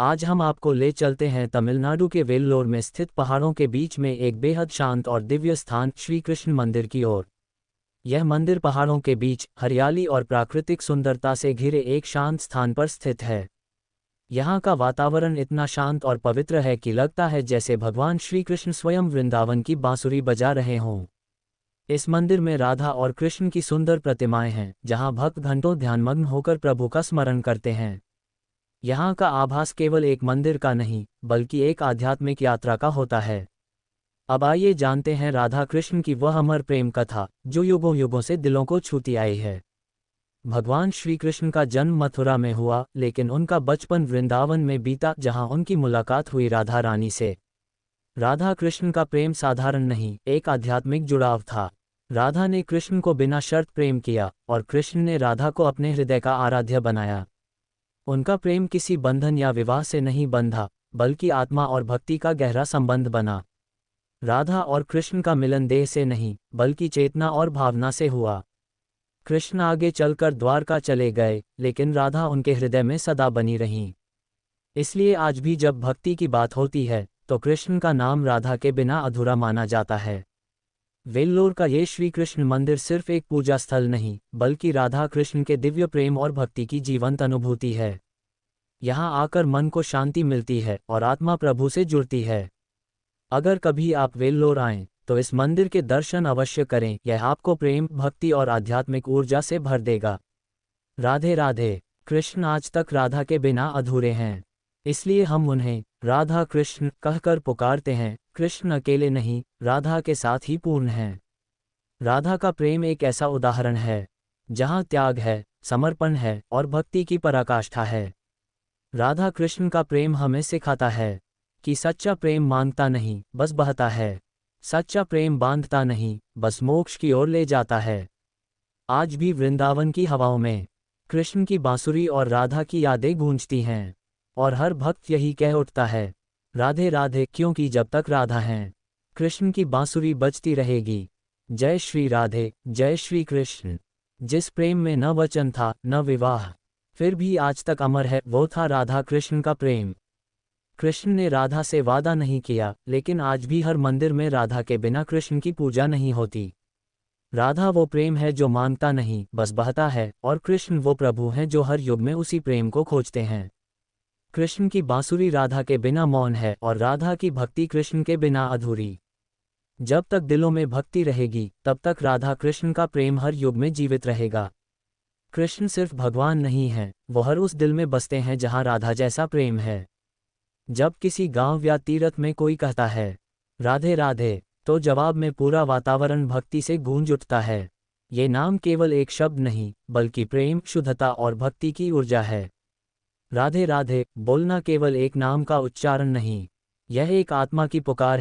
आज हम आपको ले चलते हैं तमिलनाडु के वेल्लोर में स्थित पहाड़ों के बीच में एक बेहद शांत और दिव्य स्थान श्री कृष्ण मंदिर की ओर। यह मंदिर पहाड़ों के बीच हरियाली और प्राकृतिक सुंदरता से घिरे एक शांत स्थान पर स्थित है। यहाँ का वातावरण इतना शांत और पवित्र है कि लगता है जैसे भगवान श्री कृष्ण स्वयं वृंदावन की बांसुरी बजा रहे हों। इस मंदिर में राधा और कृष्ण की सुंदर प्रतिमाएं हैं, जहाँ भक्त घंटों ध्यानमग्न होकर प्रभु का स्मरण करते हैं। यहाँ का आभास केवल एक मंदिर का नहीं, बल्कि एक आध्यात्मिक यात्रा का होता है। अब आइए जानते हैं राधा कृष्ण की वह अमर प्रेम कथा, जो युगों युगों से दिलों को छूती आई है। भगवान श्री कृष्ण का जन्म मथुरा में हुआ, लेकिन उनका बचपन वृंदावन में बीता, जहाँ उनकी मुलाकात हुई राधा रानी से। राधा कृष्ण का प्रेम साधारण नहीं, एक आध्यात्मिक जुड़ाव था। राधा ने कृष्ण को बिना शर्त प्रेम किया, और कृष्ण ने राधा को अपने हृदय का आराध्य बनाया। उनका प्रेम किसी बंधन या विवाह से नहीं बंधा, बल्कि आत्मा और भक्ति का गहरा संबंध बना। राधा और कृष्ण का मिलन देह से नहीं, बल्कि चेतना और भावना से हुआ। कृष्ण आगे चलकर द्वारका चले गए, लेकिन राधा उनके हृदय में सदा बनी रहीं। इसलिए आज भी जब भक्ति की बात होती है, तो कृष्ण का नाम राधा के बिना अधूरा माना जाता है। वेल्लोर का ये श्री कृष्ण मंदिर सिर्फ एक पूजा स्थल नहीं, बल्कि राधा कृष्ण के दिव्य प्रेम और भक्ति की जीवंत अनुभूति है। यहाँ आकर मन को शांति मिलती है और आत्मा प्रभु से जुड़ती है। अगर कभी आप वेल्लोर आएं, तो इस मंदिर के दर्शन अवश्य करें। यह आपको प्रेम, भक्ति और आध्यात्मिक ऊर्जा से भर देगा। राधे राधे। कृष्ण आज तक राधा के बिना अधूरे हैं, इसलिए हम उन्हें राधा कृष्ण कहकर पुकारते हैं। कृष्ण अकेले नहीं, राधा के साथ ही पूर्ण हैं। राधा का प्रेम एक ऐसा उदाहरण है जहाँ त्याग है, समर्पण है और भक्ति की पराकाष्ठा है। राधा कृष्ण का प्रेम हमें सिखाता है कि सच्चा प्रेम मांगता नहीं, बस बहता है। सच्चा प्रेम बांधता नहीं, बस मोक्ष की ओर ले जाता है। आज भी वृंदावन की हवाओं में कृष्ण की बांसुरी और राधा की यादें गूंजती हैं, और हर भक्त यही कह उठता है, राधे राधे, क्योंकि जब तक राधा हैं, कृष्ण की बांसुरी बजती रहेगी। जय श्री राधे, जय श्री कृष्ण। जिस प्रेम में न वचन था, न विवाह, फिर भी आज तक अमर है, वो था राधा कृष्ण का प्रेम। कृष्ण ने राधा से वादा नहीं किया, लेकिन आज भी हर मंदिर में राधा के बिना कृष्ण की पूजा नहीं होती। राधा वो प्रेम है जो मांगता नहीं, बस बहता है, और कृष्ण वो प्रभु हैं जो हर युग में उसी प्रेम को खोजते हैं। कृष्ण की बांसुरी राधा के बिना मौन है, और राधा की भक्ति कृष्ण के बिना अधूरी। जब तक दिलों में भक्ति रहेगी, तब तक राधा कृष्ण का प्रेम हर युग में जीवित रहेगा। कृष्ण सिर्फ भगवान नहीं है, वो हर उस दिल में बसते हैं जहाँ राधा जैसा प्रेम है। जब किसी गांव या तीर्थ में कोई कहता है राधे राधे, तो जवाब में पूरा वातावरण भक्ति से गूंज उठता है। ये नाम केवल एक शब्द नहीं, बल्कि प्रेम, शुद्धता और भक्ति की ऊर्जा है। राधे राधे बोलना केवल एक नाम का उच्चारण नहीं, यह एक आत्मा की पुकार है।